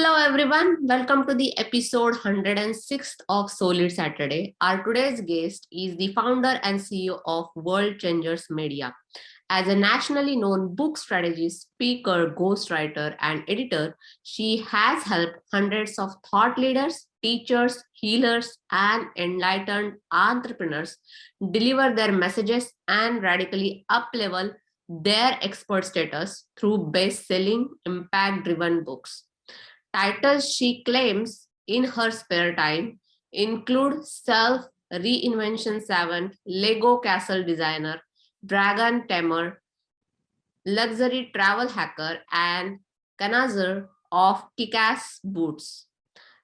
Hello everyone, welcome to the episode 106th of Solid Saturday. Our today's guest is the founder and CEO of World Changers Media. As a nationally known book strategist, speaker, ghostwriter, and editor, she has helped hundreds of thought leaders, teachers, healers, and enlightened entrepreneurs deliver their messages and radically uplevel their expert status through best-selling, impact-driven books. Titles she claims in her spare time include Self Reinvention 7, Lego Castle Designer, Dragon Tamer, Luxury Travel Hacker, and Kanazer of Kickass Boots.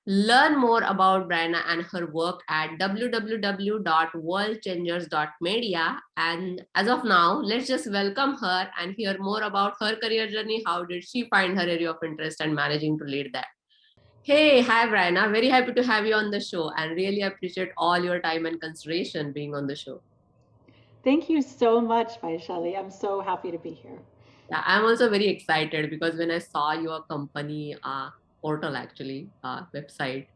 Learn more about Bryna and her work at www.worldchangers.media. And as of now, let's just welcome her and hear more about her career journey. How did she find her area of interest and managing to lead that? Hey, hi, Bryna. Very happy to have you on the show and really appreciate all your time and consideration being on the show. Thank you so much, Vaishali. I'm so happy to be here. Yeah, I'm also very excited because when I saw your company portal, actually, website,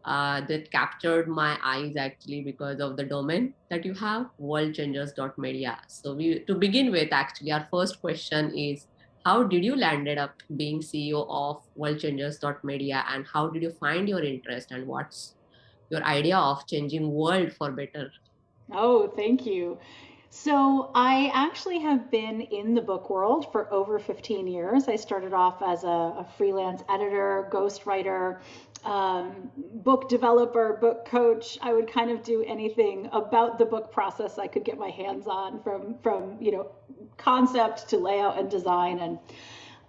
that captured my eyes actually because of the domain that you have, worldchangers.media. So to begin with, actually, our first question is, how did you landed up being CEO of worldchangers.media, and how did you find your interest, and what's your idea of changing world for better? Oh, thank you. So I actually have been in the book world for over 15 years. I started off as a freelance editor, ghostwriter, book developer, book coach. I would kind of do anything about the book process I could get my hands on, from concept to layout and design. And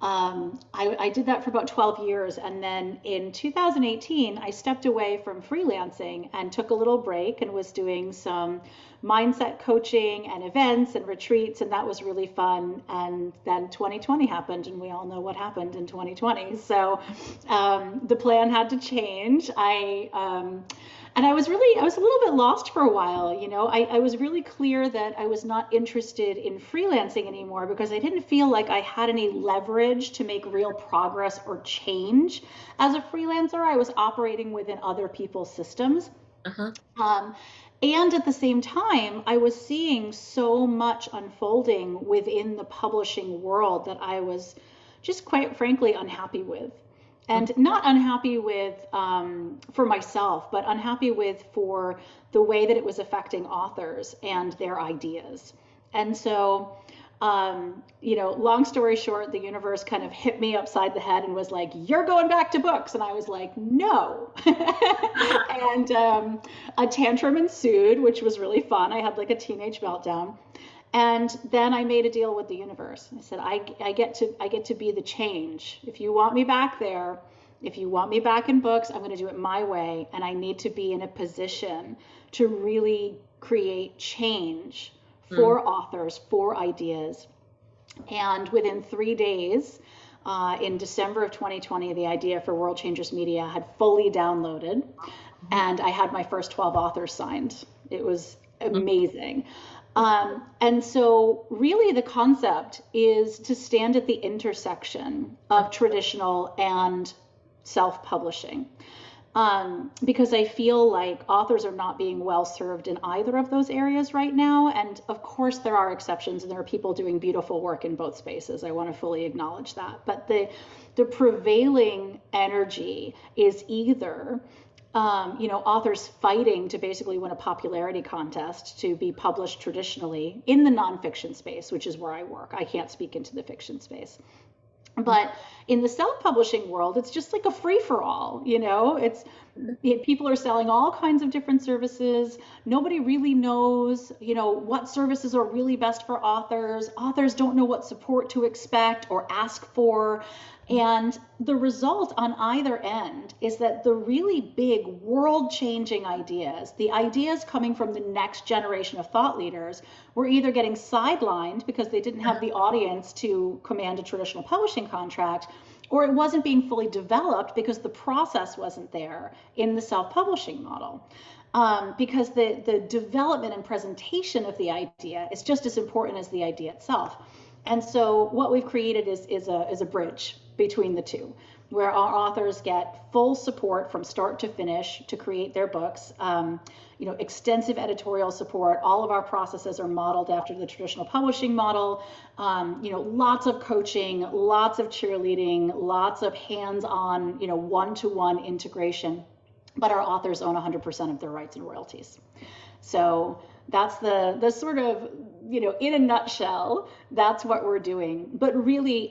I did that for about 12 years. And then in 2018, I stepped away from freelancing and took a little break and was doing some mindset coaching and events and retreats. And that was really fun. And then 2020 happened, and we all know what happened in 2020. So the plan had to change. And I was a little bit lost for a while. I was really clear that I was not interested in freelancing anymore because I didn't feel like I had any leverage to make real progress or change as a freelancer. I was operating within other people's systems. Uh-huh. And at the same time, I was seeing so much unfolding within the publishing world that I was just quite frankly unhappy with. And not unhappy with for myself, but unhappy with for the way that it was affecting authors and their ideas. And so, long story short, the universe kind of hit me upside the head and was like, "You're going back to books." And I was like, "No." And a tantrum ensued, which was really fun. I had like a teenage meltdown. And then I made a deal with the universe. I said, I get to be the change. If you want me back there, if you want me back in books, I'm going to do it my way. And I need to be in a position to really create change for authors, for ideas. And within 3 days, in December of 2020, the idea for World Changers Media had fully downloaded, and I had my first 12 authors signed. It was amazing. And so really the concept is to stand at the intersection of traditional and self-publishing, because I feel like authors are not being well served in either of those areas right now. And of course there are exceptions, and there are people doing beautiful work in both spaces. I want to fully acknowledge that. But the prevailing energy is either authors fighting to basically win a popularity contest to be published traditionally in the nonfiction space, which is where I work. I can't speak into the fiction space. But in the self-publishing world, it's just like a free-for-all, people are selling all kinds of different services. Nobody really knows, what services are really best for authors. Authors don't know what support to expect or ask for. And the result on either end is that the really big world-changing ideas, the ideas coming from the next generation of thought leaders, were either getting sidelined because they didn't have the audience to command a traditional publishing contract, or it wasn't being fully developed because the process wasn't there in the self-publishing model. Because the development and presentation of the idea is just as important as the idea itself. And so what we've created is a bridge between the two, where our authors get full support from start to finish to create their books. Extensive editorial support. All of our processes are modeled after the traditional publishing model. Lots of coaching, lots of cheerleading, lots of hands-on, one-to-one integration. But our authors own 100% of their rights and royalties. So that's the sort of, in a nutshell, that's what we're doing. But really,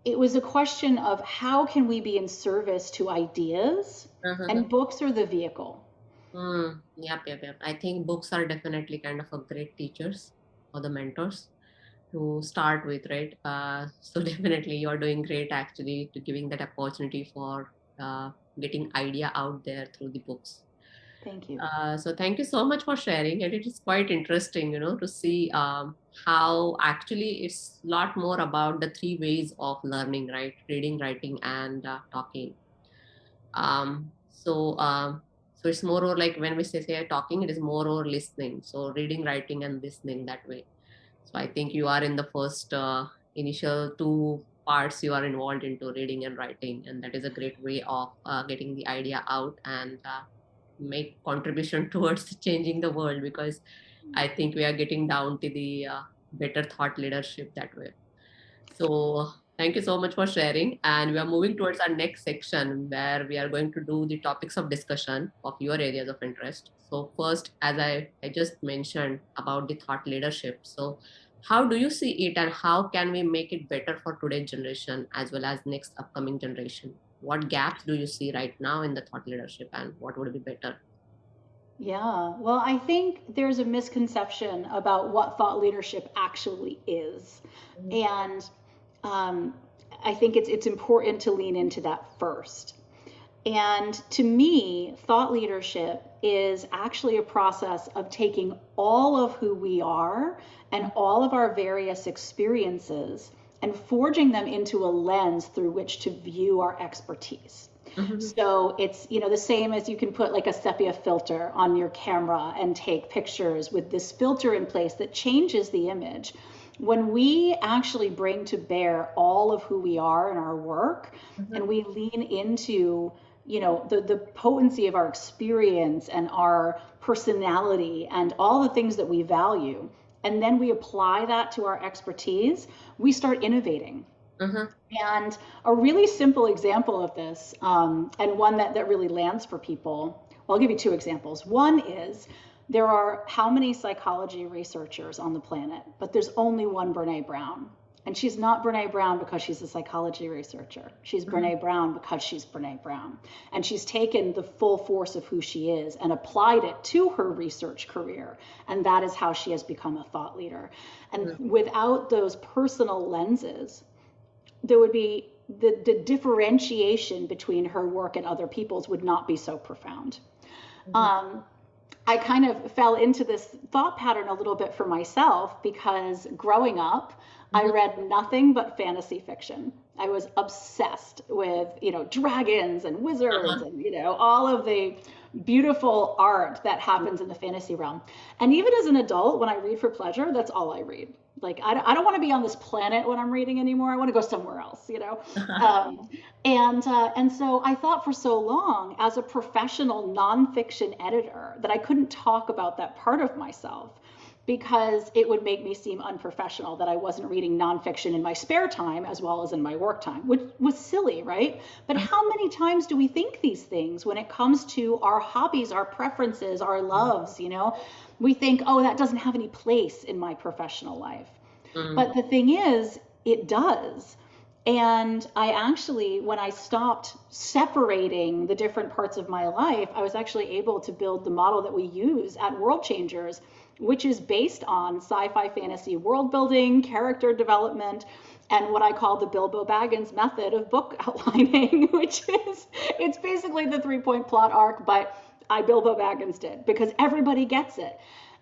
it was a question of how can we be in service to ideas, and books are the vehicle. Yep. I think books are definitely kind of a great teachers or the mentors to start with, right? So definitely you're doing great actually to giving that opportunity for getting idea out there through the books. Thank you. So thank you so much for sharing, and it is quite interesting, to see how actually it's a lot more about the three ways of learning, right? Reading, writing, and talking. So it's more or like when we say talking, it is more or listening. So reading, writing, and listening that way. So I think you are in the first initial two parts you are involved into reading and writing, and that is a great way of getting the idea out and make contribution towards changing the world, because I think we are getting down to the better thought leadership that way. So thank you so much for sharing, and we are moving towards our next section where we are going to do the topics of discussion of your areas of interest. So first, as I just mentioned about the thought leadership, so how do you see it and how can we make it better for today's generation as well as next upcoming generation? What gaps do you see right now in the thought leadership and what would be better? Yeah, well, I think there's a misconception about what thought leadership actually is. And I think it's important to lean into that first. And to me, thought leadership is actually a process of taking all of who we are and all of our various experiences and forging them into a lens through which to view our expertise. So it's, the same as you can put like a sepia filter on your camera and take pictures with this filter in place that changes the image. When we actually bring to bear all of who we are in our work, and we lean into, the potency of our experience and our personality and all the things that we value, and then we apply that to our expertise, we start innovating. And a really simple example of this, and one that really lands for people, well, I'll give you two examples. One is there are how many psychology researchers on the planet, but there's only one Brene Brown. And she's not Brene Brown because she's a psychology researcher. She's Brene Brown because she's Brene Brown. And she's taken the full force of who she is and applied it to her research career. And that is how she has become a thought leader. And without those personal lenses, there would be the differentiation between her work and other people's would not be so profound. I kind of fell into this thought pattern a little bit for myself because growing up, I read nothing but fantasy fiction. I was obsessed with, dragons and wizards and, all of the beautiful art that happens in the fantasy realm. And even as an adult, when I read for pleasure, that's all I read. Like, I don't want to be on this planet when I'm reading anymore. I want to go somewhere else, And so I thought for so long as a professional nonfiction editor that I couldn't talk about that part of myself because it would make me seem unprofessional that I wasn't reading nonfiction in my spare time as well as in my work time, which was silly, right? But how many times do we think these things when it comes to our hobbies, our preferences, our loves, We think, oh, that doesn't have any place in my professional life. But the thing is, it does. And I actually, when I stopped separating the different parts of my life, I was actually able to build the model that we use at World Changers, which is based on sci-fi fantasy world building, character development, and what I call the Bilbo Baggins method of book outlining, which is, it's basically the 3-point plot arc, but I Bilbo Baggins did because everybody gets it.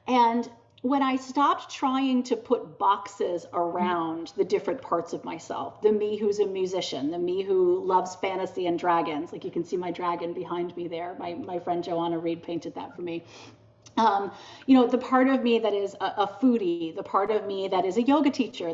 And when I stopped trying to put boxes around the different parts of myself, the me who's a musician, the me who loves fantasy and dragons, like you can see my dragon behind me there. My friend Joanna Reed painted that for me. The part of me that is a foodie, the part of me that is a yoga teacher,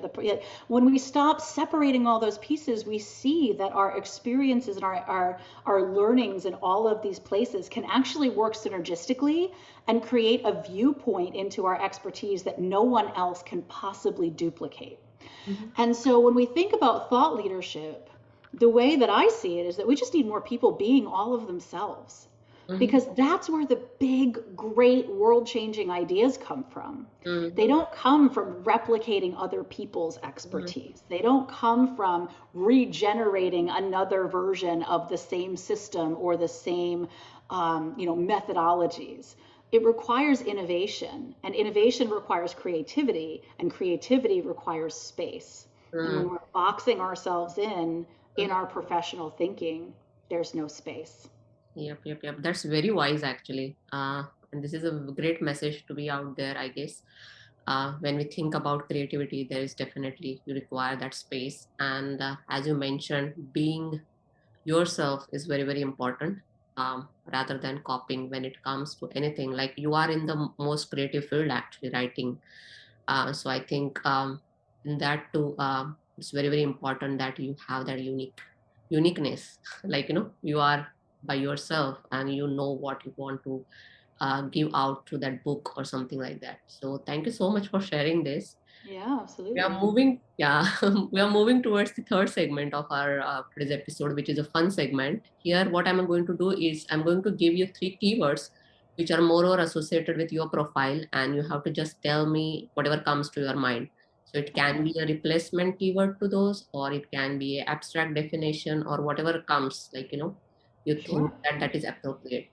when we stop separating all those pieces, we see that our experiences and our learnings in all of these places can actually work synergistically and create a viewpoint into our expertise that no one else can possibly duplicate. Mm-hmm. And so when we think about thought leadership, the way that I see it is that we just need more people being all of themselves. Because that's where the big, great, world-changing ideas come from. Mm-hmm. They don't come from replicating other people's expertise. Mm-hmm. They don't come from regenerating another version of the same system or the same, methodologies. It requires innovation, and innovation requires creativity, and creativity requires space. Mm-hmm. And when we're boxing ourselves in our professional thinking, there's no space. Yep. That's very wise, actually. And this is a great message to be out there, I guess. When we think about creativity, there is definitely, you require that space. And as you mentioned, being yourself is very, very important, rather than copying when it comes to anything. Like, you are in the most creative field, actually, writing. So I think in that too, it's very, very important that you have that uniqueness. Like, you are by yourself and you know what you want to give out to that book or something like that. So thank you so much for sharing this. Yeah, absolutely. We are moving towards the third segment of our today's episode, which is a fun segment. Here, what I'm going to do is I'm going to give you 3 keywords which are more or associated with your profile, and you have to just tell me whatever comes to your mind. So it can be a replacement keyword to those, or it can be an abstract definition, or whatever comes, like, you think that is appropriate.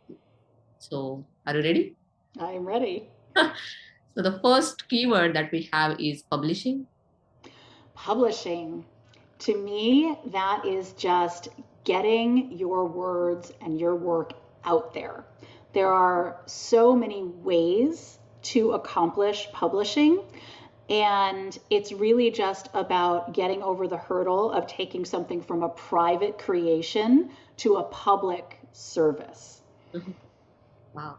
So are you ready? I'm ready. So the first keyword that we have is publishing. Publishing. To me, that is just getting your words and your work out there. There are so many ways to accomplish publishing, and it's really just about getting over the hurdle of taking something from a private creation to a public service. Mm-hmm. Wow.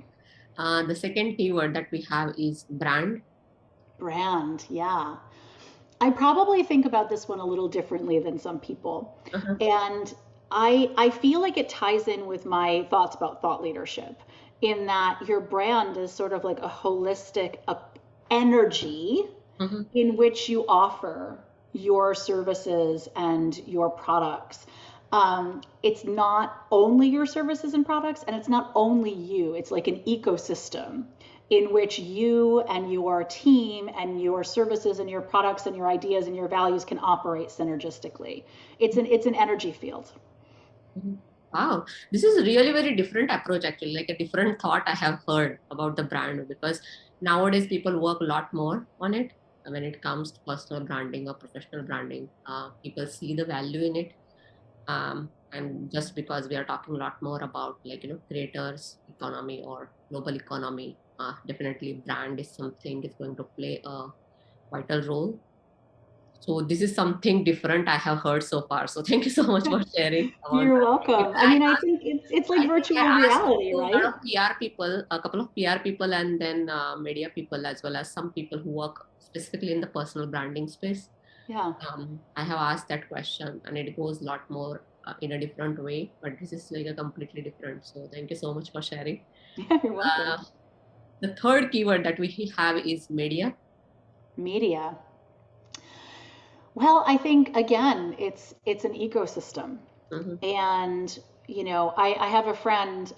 The second keyword that we have is brand. Brand, yeah. I probably think about this one a little differently than some people. Uh-huh. And I feel like it ties in with my thoughts about thought leadership, in that your brand is sort of like a holistic energy mm-hmm. in which you offer your services and your products. It's not only your services and products, and it's not only you. It's like an ecosystem in which you and your team and your services and your products and your ideas and your values can operate synergistically. It's an energy field. Wow, this is a really very different approach, actually, like a different thought I have heard about the brand, because nowadays people work a lot more on it when it comes to personal branding or professional branding. People see the value in it. And just because we are talking a lot more about, like, creators economy or global economy, definitely brand is something is going to play a vital role. So this is something different I have heard so far. So thank you so much for sharing. You're welcome. I think it's like virtual reality, right? A couple of PR people, and then media people, as well as some people who work specifically in the personal branding space. Yeah. I have asked that question, and it goes a lot more in a different way, but this is like a completely different. So thank you so much for sharing. You're welcome. The third keyword that we have is media. Media. Well, I think, again, it's an ecosystem. Mm-hmm. And, I have a friend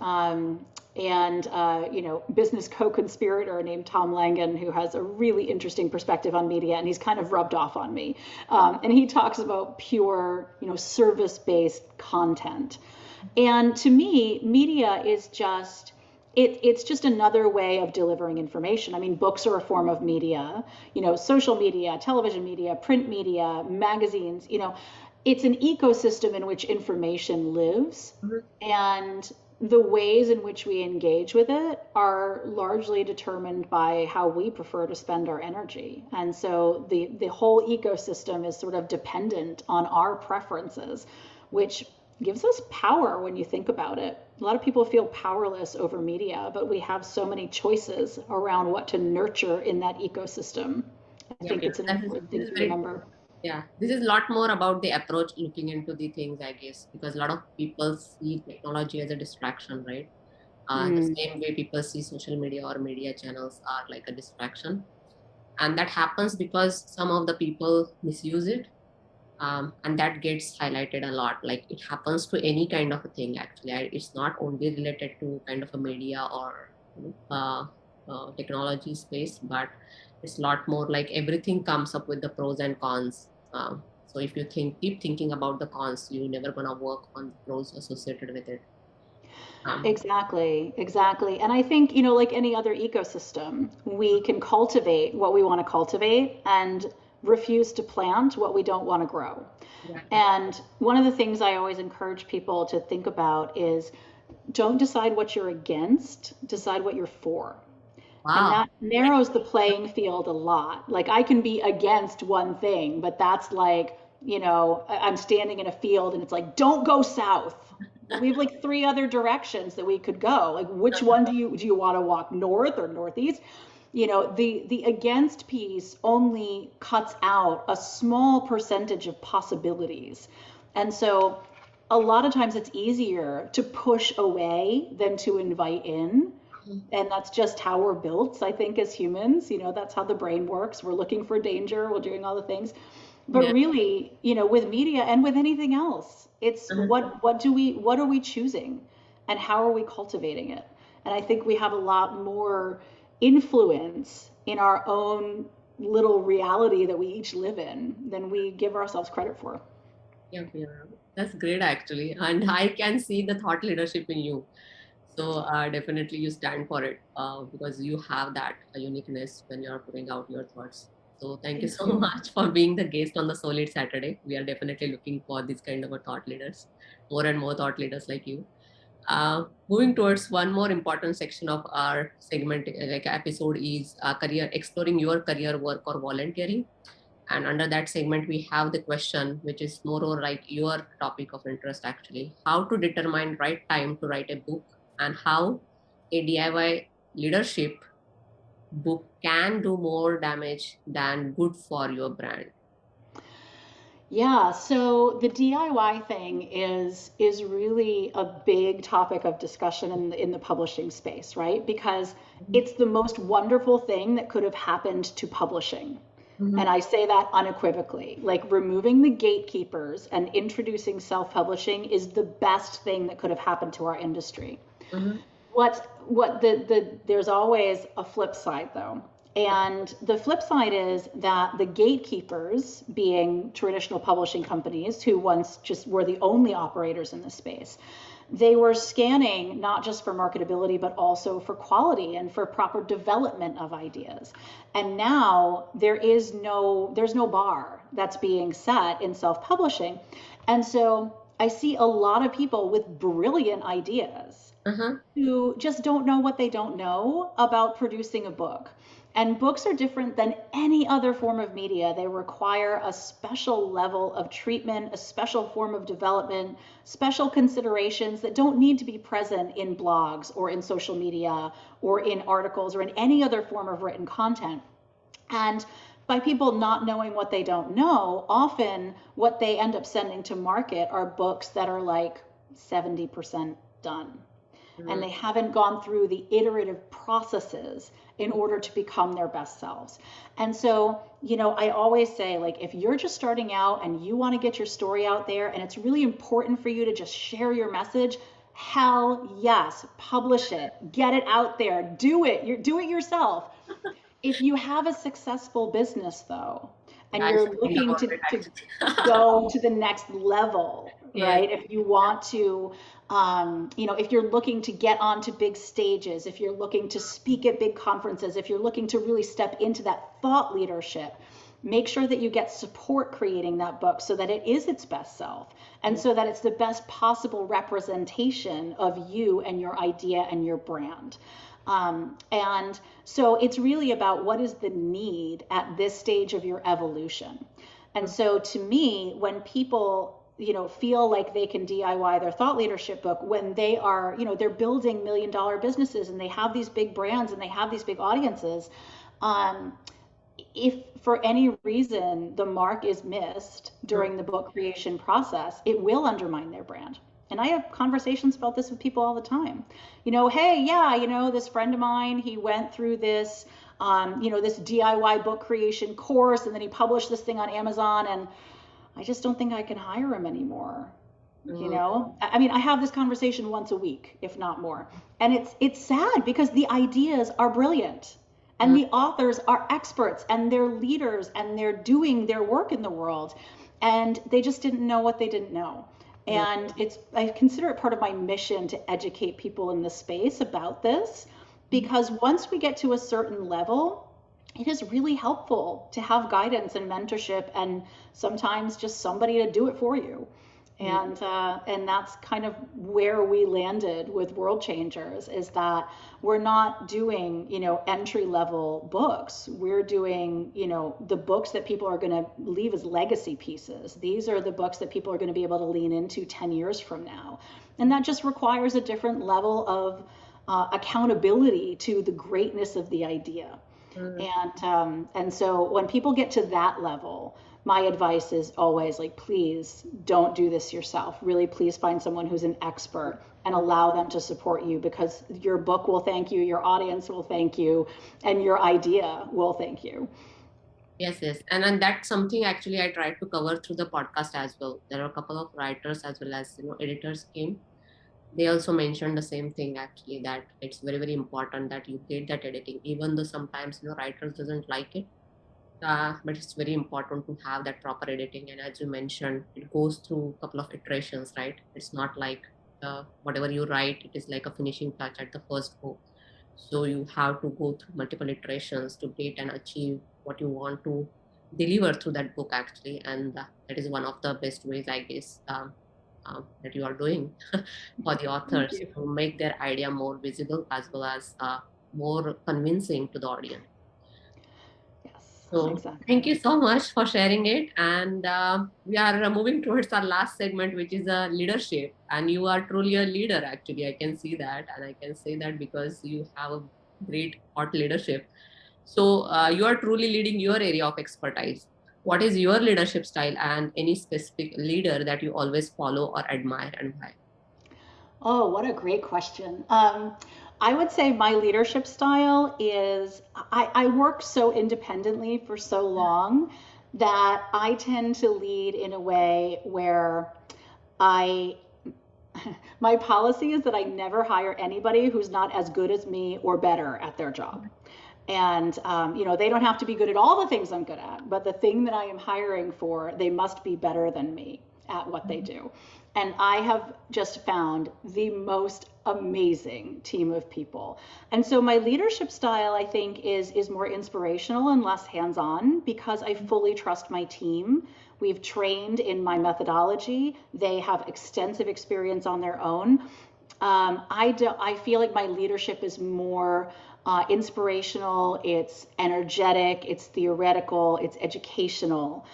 business co-conspirator named Tom Langan, who has a really interesting perspective on media, and he's kind of rubbed off on me. And he talks about pure, service-based content. And to me, media is just... It's just another way of delivering information. I mean, books are a form of media, social media, television media, print media, magazines, it's an ecosystem in which information lives. Mm-hmm. And the ways in which we engage with it are largely determined by how we prefer to spend our energy. And so the whole ecosystem is sort of dependent on our preferences, which gives us power when you think about it. A lot of people feel powerless over media, but we have so many choices around what to nurture in that ecosystem. I think it's an important thing to remember. Yeah, this is a lot more about the approach looking into the things, I guess, because a lot of people see technology as a distraction, right? The same way people see social media or media channels are like a distraction. And that happens because some of the people misuse it. And that gets highlighted a lot. Like it happens to any kind of a thing, actually. It's not only related to kind of a media or technology space, but it's a lot more like everything comes up with the pros and cons. So if you keep thinking about the cons, you're never gonna work on the pros associated with it. Exactly, exactly. And I think, like any other ecosystem, we can cultivate what we want to cultivate and refuse to plant what we don't want to grow. Exactly. And one of the things I always encourage people to think about is don't decide what you're against, decide what you're for. And Wow. that narrows the playing field a lot. Like I can be against one thing, but that's like, I'm standing in a field and it's like, don't go south. We have like three other directions that we could go. Like which one do you want to walk, north or northeast? The against piece only cuts out a small percentage of possibilities. And so a lot of times it's easier to push away than to invite in. And that's just how we're built, I think, as humans. That's how the brain works. We're looking for danger, we're doing all the things. But Yeah. really, with media and with anything else, it's what are we choosing and how are we cultivating it? And I think we have a lot more influence in our own little reality that we each live in than we give ourselves credit for. Yeah, that's great actually. And I can see the thought leadership in you. So definitely you stand for it because you have that uniqueness when you're putting out your thoughts. So thank you Thank so you. much for being the guest on the Solid Saturday. We are definitely looking for this kind of a thought leaders, more and more thought leaders like you. Moving towards one more important section of our segment, like episode, is career, exploring your career, work, or volunteering. And under that segment, we have the question, which is more or like your topic of interest actually: how to determine right time to write a book, and how a DIY leadership book can do more damage than good for your brand. Yeah, so the DIY thing is really a big topic of discussion in the publishing space, right? Because it's the most wonderful thing that could have happened to publishing. Mm-hmm. And I say that unequivocally. Like removing the gatekeepers and introducing self-publishing is the best thing that could have happened to our industry. Mm-hmm. There's always a flip side though. And the flip side is that the gatekeepers, being traditional publishing companies who once just were the only operators in this space, they were scanning not just for marketability, but also for quality and for proper development of ideas. And now there's no bar that's being set in self-publishing. And so I see a lot of people with brilliant ideas Uh-huh. who just don't know what they don't know about producing a book. And books are different than any other form of media. They require a special level of treatment, a special form of development, special considerations that don't need to be present in blogs or in social media or in articles or in any other form of written content. And by people not knowing what they don't know, often what they end up sending to market are books that are like 70% done. And they haven't gone through the iterative processes in order to become their best selves. And so, I always say, like, if you're just starting out and you want to get your story out there and it's really important for you to just share your message, hell yes, publish it, get it out there, do it, do it yourself. If you have a successful business though, and I you're should think looking about to, it to actually. go to the next level, Yes. right? If you want to, if you're looking to get onto big stages, if you're looking to speak at big conferences, if you're looking to really step into that thought leadership, make sure that you get support creating that book so that it is its best self and so that it's the best possible representation of you and your idea and your brand. And so it's really about what is the need at this stage of your evolution. And so to me, when people feel like they can DIY their thought leadership book when they are, they're building $1 million businesses and they have these big brands and they have these big audiences. If for any reason the mark is missed during the book creation process, it will undermine their brand. And I have conversations about this with people all the time. Hey, yeah, this friend of mine, he went through this, this DIY book creation course, and then he published this thing on Amazon, and I just don't think I can hire him anymore. I mean, I have this conversation once a week, if not more. And it's sad because the ideas are brilliant. And the authors are experts and they're leaders and they're doing their work in the world. And they just didn't know what they didn't know. And I consider it part of my mission to educate people in the space about this, because once we get to a certain level, it is really helpful to have guidance and mentorship and sometimes just somebody to do it for you. And that's kind of where we landed with World Changers, is that we're not doing, entry level books. We're doing, the books that people are going to leave as legacy pieces. These are the books that people are going to be able to lean into 10 years from now. And that just requires a different level of accountability to the greatness of the idea. And so when people get to that level, my advice is always like, please don't do this yourself. Really, please find someone who's an expert and allow them to support you, because your book will thank you, your audience will thank you, and your idea will thank you. Yes. And that's something actually I tried to cover through the podcast as well. There are a couple of writers as well as, editors came. They also mentioned the same thing actually, that it's very, very important that you get that editing, even though sometimes, writers doesn't like it. But it's very important to have that proper editing. And as you mentioned, it goes through a couple of iterations, right? It's not like whatever you write, it is like a finishing touch at the first go. So you have to go through multiple iterations to get and achieve what you want to deliver through that book actually. And that is one of the best ways, I guess, that you are doing for the authors to make their idea more visible as well as more convincing to the audience. So thank you so much for sharing it. And we are moving towards our last segment, which is leadership. And you are truly a leader, actually. I can see that. And I can say that because you have a great thought leadership. So you are truly leading your area of expertise. What is your leadership style and any specific leader that you always follow or admire, and why? Oh, what a great question. I would say my leadership style is I work so independently for so long that I tend to lead in a way where my policy is that I never hire anybody who's not as good as me or better at their job. And, they don't have to be good at all the things I'm good at, but the thing that I am hiring for, they must be better than me at what they do. And I have just found the most amazing team of people. And so my leadership style, I think, is more inspirational and less hands-on, because I fully trust my team. We've trained in my methodology. They have extensive experience on their own. I feel like my leadership is more inspirational, it's energetic, it's theoretical, it's educational.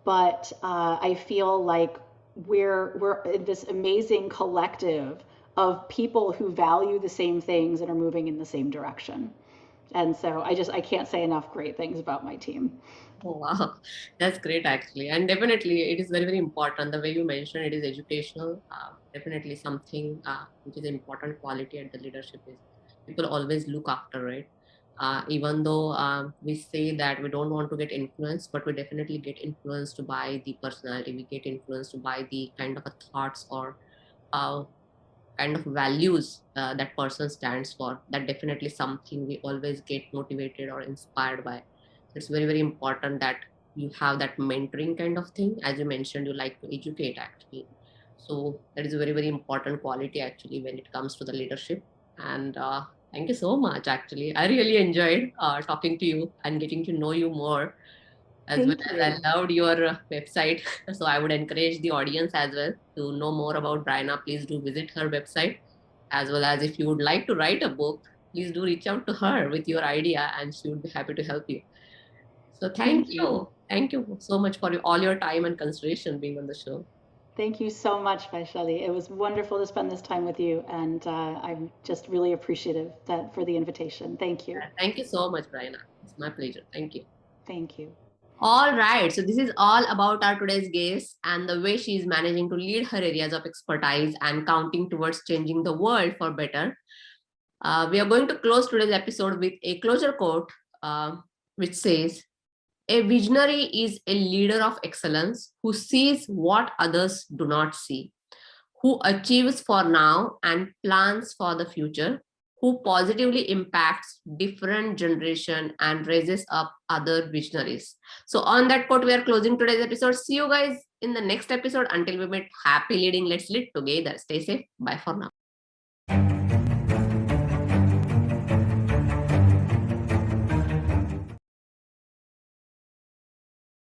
But I feel like we're this amazing collective of people who value the same things and are moving in the same direction. And so I can't say enough great things about my team. Oh, wow. That's great, actually. And definitely, it is very, very important. The way you mentioned it is educational. Definitely something which is important quality at the leadership is people always look after, right? Even though we say that we don't want to get influenced, but we definitely get influenced by the personality. We get influenced by the kind of thoughts or kind of values that person stands for. That definitely something we always get motivated or inspired by. It's very, very important that you have that mentoring kind of thing. As you mentioned, you like to educate actually. So that is a very, very important quality actually when it comes to the leadership. And thank you so much. Actually, I really enjoyed talking to you and getting to know you more. As well as I loved your website. So I would encourage the audience as well to know more about Bryna. Please do visit her website. As well as if you would like to write a book, please do reach out to her with your idea and she would be happy to help you. So thank you. Thank you so much for all your time and consideration being on the show. Thank you so much, Vaishali. It was wonderful to spend this time with you, and I'm just really appreciative for the invitation. Thank you. Thank you so much, Bryna. It's my pleasure. Thank you. Thank you. All right. So this is all about our today's guest and the way she is managing to lead her areas of expertise and counting towards changing the world for better. We are going to close today's episode with a closure quote, which says, "A visionary is a leader of excellence who sees what others do not see, who achieves for now and plans for the future, who positively impacts different generation and raises up other visionaries." So on that quote, we are closing today's episode. See you guys in the next episode. Until we meet, happy leading. Let's lead together. Stay safe. Bye for now.